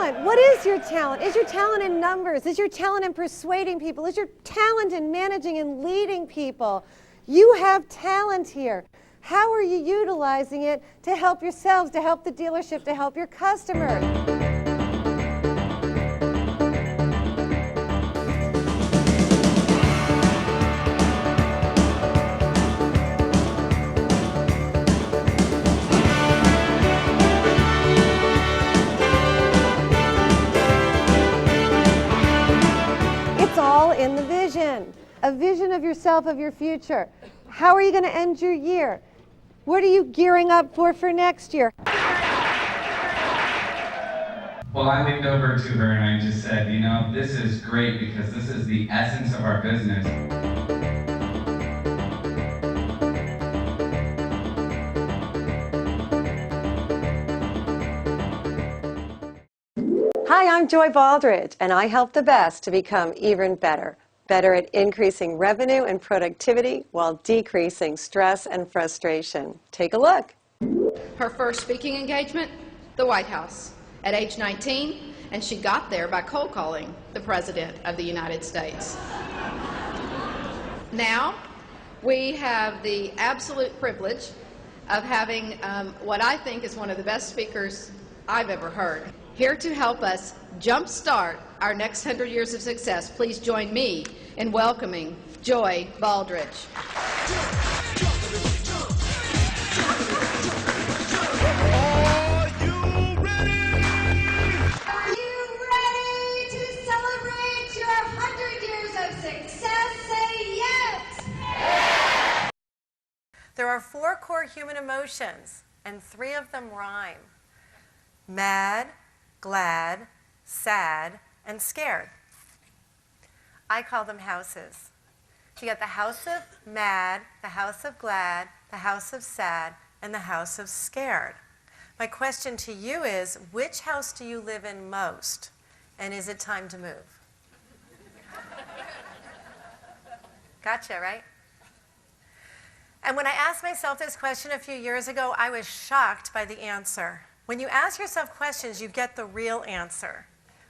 talent? What is your talent? Is your talent in numbers? Is your talent in persuading people? Is your talent in managing and leading people? You have talent here. How are you utilizing it to help yourselves, to help the dealership, to help your customers? It's all in the vision. A vision of yourself, of your future. How are you going to end your year? What are you gearing up for next year? Well, I leaned over to her and I just said, you know, this is great because this is the essence of our business. Hi, I'm Joy Baldridge, and I help the best to become even better. Better at increasing revenue and productivity while decreasing stress and frustration. Take a look. Her first speaking engagement, the White House, at age 19, and she got there by cold calling the President of the United States. Now, we have the absolute privilege of having what I think is one of the best speakers I've ever heard. Here to help us jumpstart our next 100 years of success, please join me in welcoming Joy Baldridge. Are you ready? Are you ready to celebrate your 100 years of success? Say yes! There are 4 core human emotions, and 3 of them rhyme. Mad, glad, sad, and scared. I call them houses. You got the house of mad, the house of glad, the house of sad, and the house of scared. My question to you is, which house do you live in most? And is it time to move? Gotcha, right? And when I asked myself this question a few years ago, I was shocked by the answer. When you ask yourself questions, you get the real answer.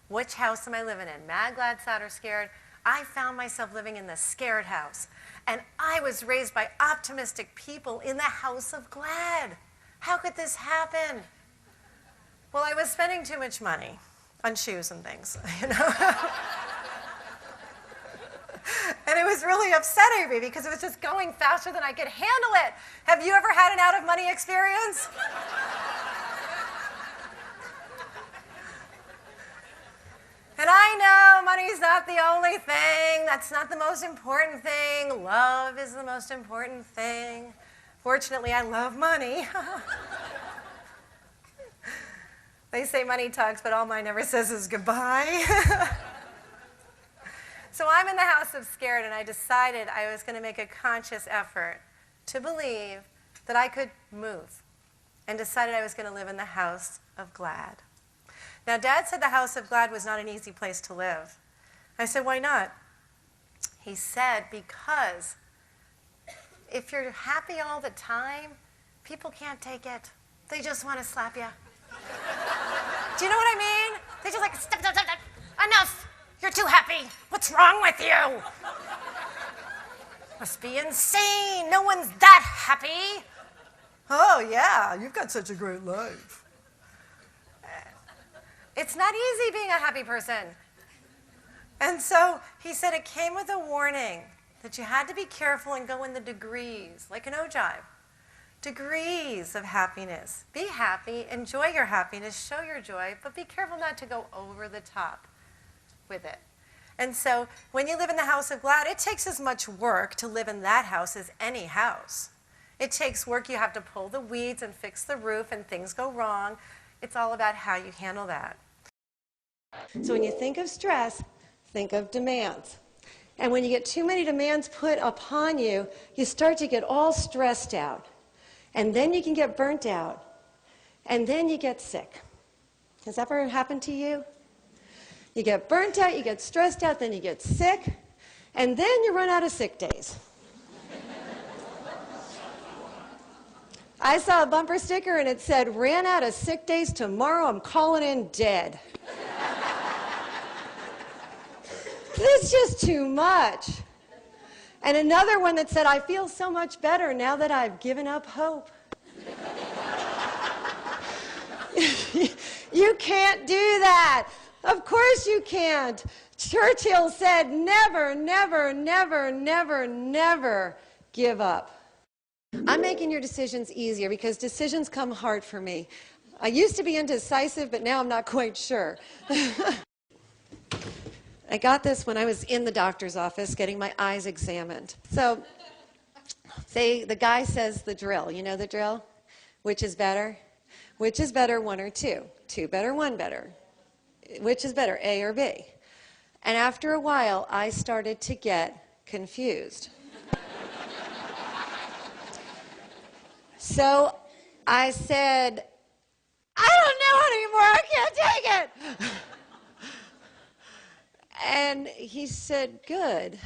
Which house am I living in? Mad, glad, sad, or scared? I found myself living in the scared house. And I was raised by optimistic people in the house of glad. How could this happen? Well, I was spending too much money on shoes and things, you know? And it was really upsetting me because it was just going faster than I could handle it. Have you ever had an out of money experience? And I know money's not the only thing. That's not the most important thing. Love is the most important thing. Fortunately, I love money. They say money talks, but all mine ever says is goodbye. So I'm in the house of scared, and I decided I was going to make a conscious effort to believe that I could move, and decided I was going to live in the house of glad. Now, Dad said the house of glad was not an easy place to live. I said, why not? He said, because if you're happy all the time, people can't take it. They just want to slap you. Do you know what I mean? They just like, stop, stop, stop, stop. Enough. You're too happy. What's wrong with you? Must be insane. No one's that happy. Oh, yeah, you've got such a great life. It's not easy being a happy person. And so he said it came with a warning that you had to be careful and go in the degrees, like an ogive. Degrees of happiness. Be happy, enjoy your happiness, show your joy, but be careful not to go over the top with it. And so when you live in the house of glad, it takes as much work to live in that house as any house. It takes work. You have to pull the weeds and fix the roof, and things go wrong. It's all about how you handle that. So when you think of stress, think of demands. And when you get too many demands put upon you, you start to get all stressed out. And then you can get burnt out. And then you get sick. Has that ever happened to you? You get burnt out, you get stressed out, then you get sick, and then you run out of sick days. I saw a bumper sticker and it said, ran out of sick days tomorrow, I'm calling in dead. this is just too much. And another one that said, I feel so much better now that I've given up hope. You can't do that. Of course you can't. Churchill said, never, never, never, never, never give up. I'm making your decisions easier because decisions come hard for me. I used to be indecisive, but now I'm not quite sure. I got this when I was in the doctor's office getting my eyes examined. So, the guy says the drill. You know the drill? Which is better? Which is better, one or two? Two better, one better. Which is better, A or B? And after a while, I started to get confused. So I said, I don't know anymore, I can't take it. And he said, good.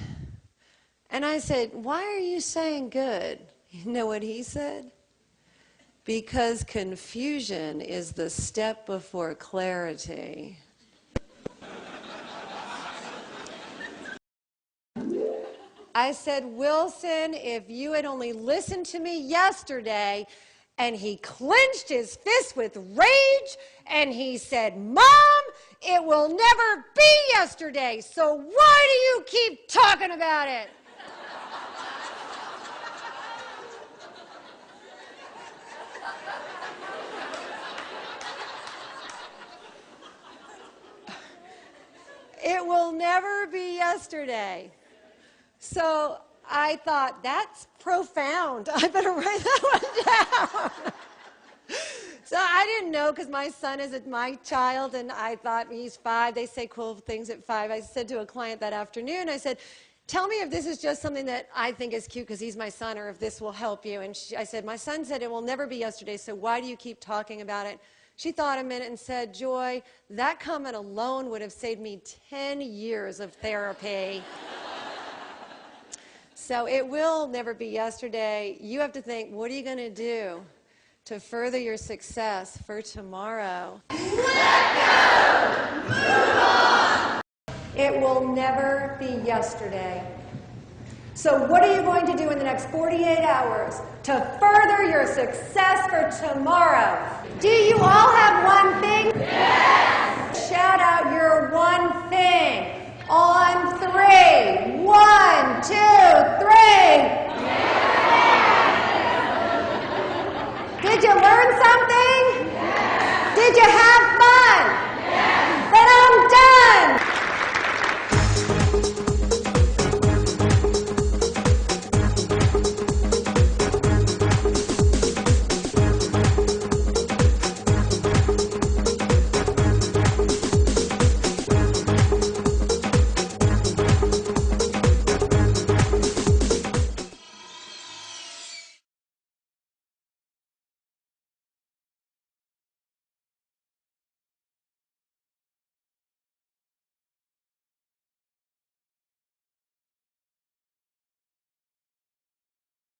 And I said, why are you saying good? You know what he said? Because confusion is the step before clarity. I said, Wilson, if you had only listened to me yesterday, and he clenched his fist with rage, and he said, Mom, it will never be yesterday, so why do you keep talking about it? It will never be yesterday. So I thought, that's profound. I better write that one down. So I didn't know because my son is my child, and I thought he's 5. They say cool things at 5. I said to a client that afternoon, I said, tell me if this is just something that I think is cute because he's my son, or if this will help you. And I said, my son said it will never be yesterday, so why do you keep talking about it? She thought a minute and said, Joy, that comment alone would have saved me 10 years of therapy. So it will never be yesterday. You have to think, what are you going to do to further your success for tomorrow? Let go! Move on! It will never be yesterday. So what are you going to do in the next 48 hours to further your success for tomorrow? Do you